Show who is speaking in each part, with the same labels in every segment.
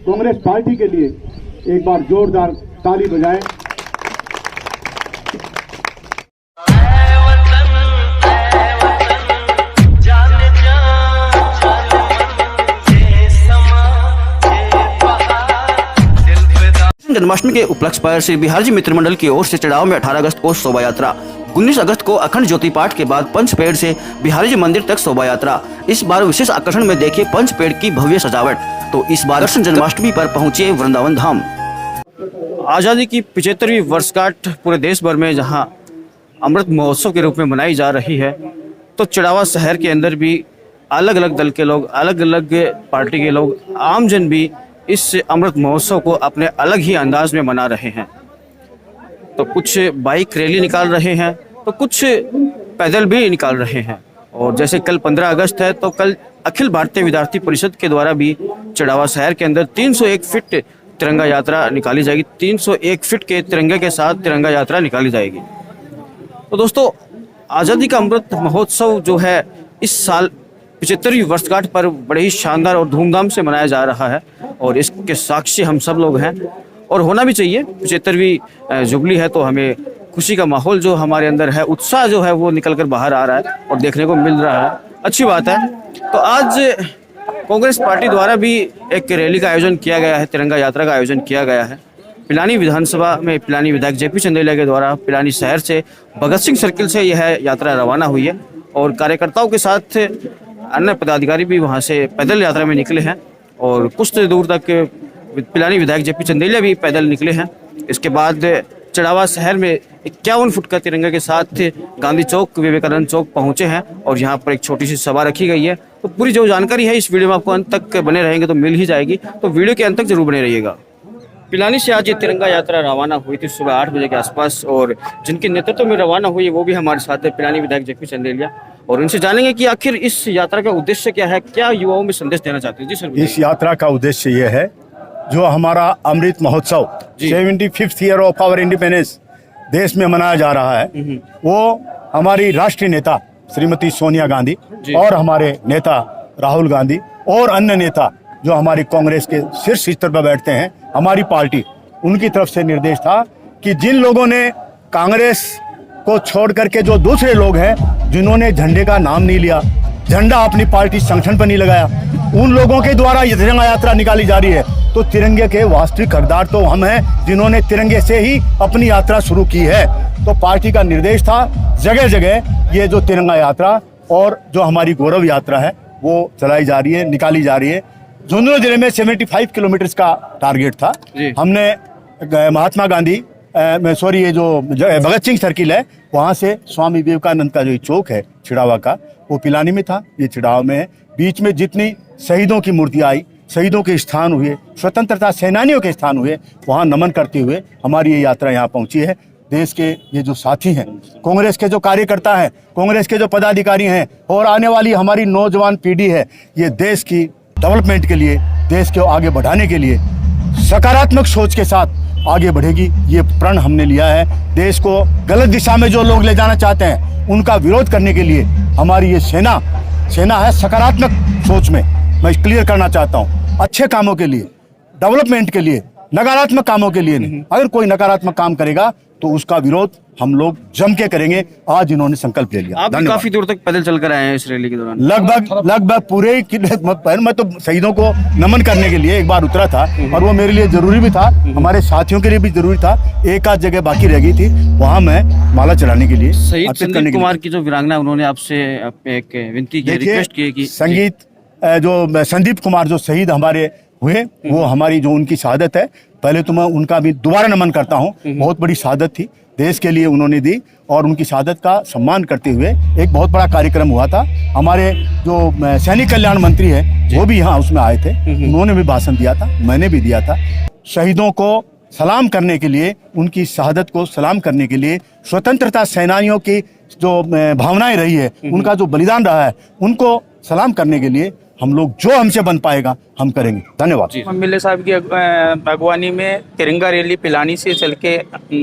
Speaker 1: Congress party के लिए एक बार जोरदार ताली बजाएं।
Speaker 2: जन्माष्टमी के उपलक्ष्य पर श्री बिहार जी मित्र मंडल की ओर से चढ़ाव में 18 अगस्त को शोभा यात्रा, 19 अगस्त को अखंड ज्योति पाठ के बाद पंचपेड़ से बिहारी जी मंदिर तक शोभा यात्रा। इस बार विशेष आकर्षण में देखिए पंचपेड़ की भव्य सजावट। तो इस बार कृष्ण जन्माष्टमी पर पहुंचे वृंदावन धाम। आज़ादी की 75वीं वर्षगांठ पूरे देश भर में जहां अमृत महोत्सव के रूप में मनाई जा रही है, तो चढ़ावा शहर के अंदर भी अलग अलग दल के लोग, अलग अलग पार्टी के लोग, आमजन भी इस अमृत महोत्सव को अपने अलग ही अंदाज में मना रहे हैं। तो कुछ बाइक रैली निकाल रहे हैं, तो कुछ पैदल भी निकाल रहे हैं। और जैसे कल 15 अगस्त है, तो कल अखिल भारतीय विद्यार्थी परिषद के द्वारा भी चढ़ावा शहर के अंदर 301 फीट तिरंगा यात्रा निकाली जाएगी। 301 फीट के तिरंगे के साथ तिरंगा यात्रा निकाली जाएगी। तो दोस्तों, आज़ादी का अमृत महोत्सव जो है इस साल 75वीं वर्षगांठ पर बड़े ही शानदार और धूमधाम से मनाया जा रहा है, और इसके साक्षी हम सब लोग हैं और होना भी चाहिए। 75वीं जुबली है तो हमें खुशी का माहौल जो हमारे अंदर है, उत्साह जो है वो निकल कर बाहर आ रहा है और देखने को मिल रहा है। अच्छी बात है। तो आज कांग्रेस पार्टी द्वारा भी एक रैली का आयोजन किया गया है, तिरंगा यात्रा का आयोजन किया गया है। पिलानी विधानसभा में पिलानी विधायक जेपी चंदेलिया के द्वारा पिलानी शहर से भगत सिंह सर्किल से यह यात्रा रवाना हुई है, और कार्यकर्ताओं के साथ अन्य पदाधिकारी भी वहां से पैदल यात्रा में निकले हैं, और कुछ दूर तक पिलानी विधायक जेपी चंदेलिया भी पैदल निकले हैं। इसके बाद चढ़ावा शहर में 51 फुट का तिरंगा के साथ गांधी चौक, विवेकानंद चौक पहुंचे हैं, और यहाँ पर एक छोटी सी सभा रखी गई है। तो पूरी जो जानकारी है इस वीडियो में आपको अंत तक बने रहेंगे तो मिल ही जाएगी, तो वीडियो के अंत तक जरूर बने रहिएगा। पिलानी से आज ये तिरंगा यात्रा रवाना हुई थी सुबह 8 बजे के आसपास, और जिनके नेतृत्व में रवाना हुई वो भी हमारे साथ है, पिलानी विधायक जेपी चंदेलिया, और उनसे जानेंगे कि आखिर इस यात्रा का उद्देश्य क्या है, क्या युवाओं में संदेश देना चाहते हैं। जी सर।
Speaker 3: इस यात्रा का उद्देश्य ये है, जो हमारा Amrit Mahotsav 75th year of our independence देश में मनाया जा रहा है, वो हमारी राष्ट्रीय नेता श्रीमती सोनिया गांधी और हमारे नेता राहुल गांधी और अन्य नेता जो हमारी कांग्रेस के शीर्ष स्तर पर बैठते हैं, हमारी पार्टी, उनकी तरफ से निर्देश था कि जिन लोगों ने कांग्रेस को छोड़ करके जो दूसरे लोग हैं जिन्होंने झंडे का नाम नहीं लिया, झंडा अपनी पार्टी संगठन पर नहीं लगाया, उन लोगों के द्वारा ये तिरंगा यात्रा निकाली जा रही है। तो तिरंगे के वास्तविक हकदार तो हम हैं जिन्होंने तिरंगे से ही अपनी यात्रा शुरू की है। तो पार्टी का निर्देश था जगह जगह ये जो तिरंगा यात्रा और जो हमारी गौरव यात्रा है वो चलाई जा रही है, निकाली जा रही है। झुंझुनू जिले में 75 किलोमीटर का टारगेट था। हमने महात्मा गांधी ये जो भगत सिंह सर्किल है वहाँ से स्वामी विवेकानंद का जो चौक है चिड़ावा का, वो पिलानी में था, ये चिड़ावा में है। बीच में जितनी शहीदों की मूर्तियाँ आई, शहीदों के स्थान हुए, स्वतंत्रता सेनानियों के स्थान हुए, वहाँ नमन करते हुए हमारी ये यात्रा यहाँ पहुँची है। देश के ये जो साथी हैं, कांग्रेस के जो कार्यकर्ता हैं, कांग्रेस के जो पदाधिकारी हैं और आने वाली हमारी नौजवान पीढ़ी है, ये देश की डेवलपमेंट के लिए, देश को आगे बढ़ाने के लिए सकारात्मक सोच के साथ आगे बढ़ेगी। ये प्रण हमने लिया है। देश को गलत दिशा में जो लोग ले जाना चाहते हैं उनका विरोध करने के लिए हमारी ये सेना है सकारात्मक सोच में। मैं क्लियर करना चाहता हूँ, अच्छे कामों के लिए, डेवलपमेंट के लिए, नकारात्मक कामों के लिए नहीं। अगर कोई नकारात्मक काम करेगा तो उसका विरोध हम लोग जम के करेंगे। आज इन्होंने संकल्प ले लिया।
Speaker 2: आप काफी दूर तक पैदल चलकर आए हैं इस रैली के दौरान?
Speaker 3: लगभग पूरे मैं तो शहीदों को नमन करने के लिए एक बार उतरा था, और वो मेरे लिए जरूरी भी था, हमारे साथियों के लिए भी जरूरी था। एक आध जगह बाकी रह गई थी, वहाँ मैं माला चढ़ाने के लिए
Speaker 2: शहीद संदीप कुमार की जो वीरांगना, उन्होंने आपसे एक विनती की, रिक्वेस्ट की कि
Speaker 3: संगीत जो संदीप कुमार जो शहीद हमारे हुए, वो हमारी जो उनकी शहादत है, पहले तो मैं उनका भी दोबारा नमन करता हूँ। बहुत बड़ी शहादत थी, देश के लिए उन्होंने दी, और उनकी शहादत का सम्मान करते हुए एक बहुत बड़ा कार्यक्रम हुआ था। हमारे जो सैनिक कल्याण मंत्री है वो भी यहाँ उसमें आए थे, उन्होंने भी भाषण दिया था, मैंने भी दिया था। शहीदों को सलाम करने के लिए, उनकी शहादत को सलाम करने के लिए, स्वतंत्रता सेनानियों की जो भावनाएं रही है, उनका जो बलिदान रहा है, उनको सलाम करने के लिए हम लोग जो हमसे बन पाएगा हम करेंगे। धन्यवाद।
Speaker 4: एमएलए साहब की अगवानी में तिरंगा रैली पिलानी से चल के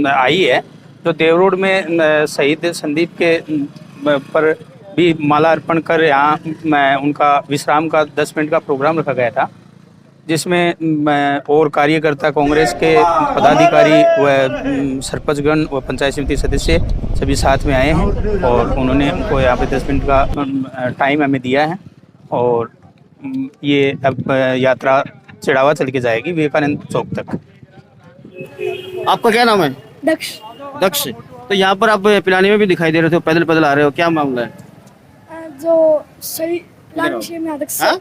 Speaker 4: आई है, जो देव रोड में शहीद संदीप के पर भी माला अर्पण कर यहाँ उनका विश्राम का 10 मिनट का प्रोग्राम रखा गया था। जिसमें और कार्यकर्ता, कांग्रेस के पदाधिकारी व सरपंचगण व पंचायत समिति सदस्य सभी साथ में आए हैं और उन्होंने हमको यहाँ पे 10 मिनट का टाइम हमें दिया है और ये अब यात्रा चढ़ावा चल के जाएगी विवेकानंद चौक तक।
Speaker 2: आपका क्या नाम है?
Speaker 5: दक्ष।
Speaker 2: दक्ष। तो यहाँ पर आप पिलानी में भी दिखाई दे रहे थे, पैदल पैदल आ रहे हो, क्या मामला है?
Speaker 5: जो शहीद पिलानी में अध्यक्ष
Speaker 2: हाँ?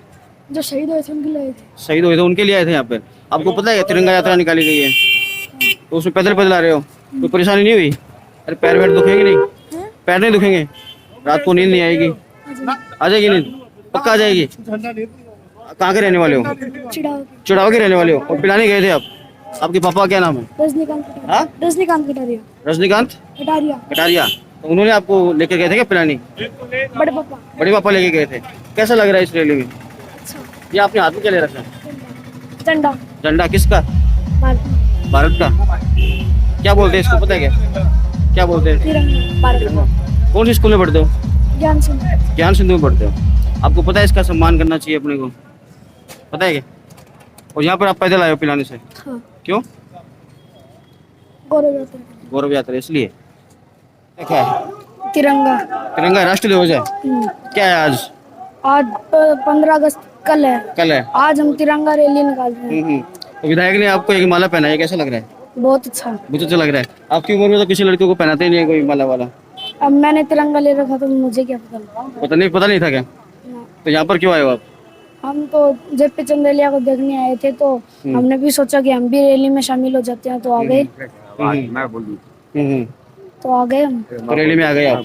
Speaker 5: जो शहीद हुए थे उनके लिए आए थे।
Speaker 2: शहीद हुए थे उनके लिए आए थे यहाँ पे। आपको पता है तिरंगा यात्रा निकाली गई है तो उसमें पैदल पैदल आ रहे हो, कोई परेशानी नहीं हुई? अरे पैर वैर दुखेंगे नहीं? पैर नहीं दुखेंगे? रात को नींद नहीं आएगी? आ जाएगी नींद? पक्का आ जाएगी? कहाँ के रहने वाले हो? चिड़ाव के रहने वाले हो और पिलानी गए थे आप? आपके पापा का क्या नाम है?
Speaker 5: रजनीकांत
Speaker 2: हाँ?
Speaker 5: रजनीकांत कटारिया।
Speaker 2: रजनीकांत
Speaker 5: कटारिया।
Speaker 2: कटारिया। तो उन्होंने आपको लेकर गए थे क्या पिलानी?
Speaker 5: बड़े पापा।
Speaker 2: बड़े पापा लेके गए थे। कैसा लग रहा है इस रैली में?
Speaker 5: अच्छा।
Speaker 2: ये आपने हाथ में क्या ले रखा है?
Speaker 5: झंडा।
Speaker 2: झंडा किसका?
Speaker 5: भारत।
Speaker 2: भारत का। क्या बोलते हैं इसको, पता है क्या? क्या बोलते हैं?
Speaker 5: तिरंगा भारत का।
Speaker 2: कौन सी स्कूल में पढ़ते हो?
Speaker 5: ज्ञान सिंह।
Speaker 2: ज्ञान सिंधु में पढ़ते हो। आपको पता है इसका सम्मान करना चाहिए अपने को, पता है क्या? और यहाँ पर आप पैदल आए हो पिलाने से,
Speaker 5: हाँ।
Speaker 2: क्यों?
Speaker 5: गौरव यात्रा।
Speaker 2: गौरव यात्रा इसलिए। क्या है?
Speaker 5: तिरंगा।
Speaker 2: तिरंगा राष्ट्रीय ध्वज है। क्या है आज?
Speaker 5: आज 15 अगस्त कल है।
Speaker 2: कल है।
Speaker 5: आज हम तिरंगा रैली निकाल रहे हैं।
Speaker 2: तो विधायक ने आपको एक माला पहनाई, कैसा लग रहा है?
Speaker 5: बहुत अच्छा।
Speaker 2: बहुत अच्छा लग रहा है। आपकी उम्र में तो किसी लड़कियों को पहनाते ही नहीं है कोई माला वाला।
Speaker 5: अब मैंने तिरंगा ले रखा तो मुझे क्या पता।
Speaker 2: पता नहीं था क्या?
Speaker 5: ना।
Speaker 2: तो यहाँ पर क्यों आए हो आप?
Speaker 5: हम तो जेपी चंदेलिया को देखने आए थे तो हमने भी सोचा कि हम भी रैली में शामिल हो जाते हैं तो आ गए।
Speaker 2: तो
Speaker 5: आ गए हम।
Speaker 2: रैली में आ गए आप।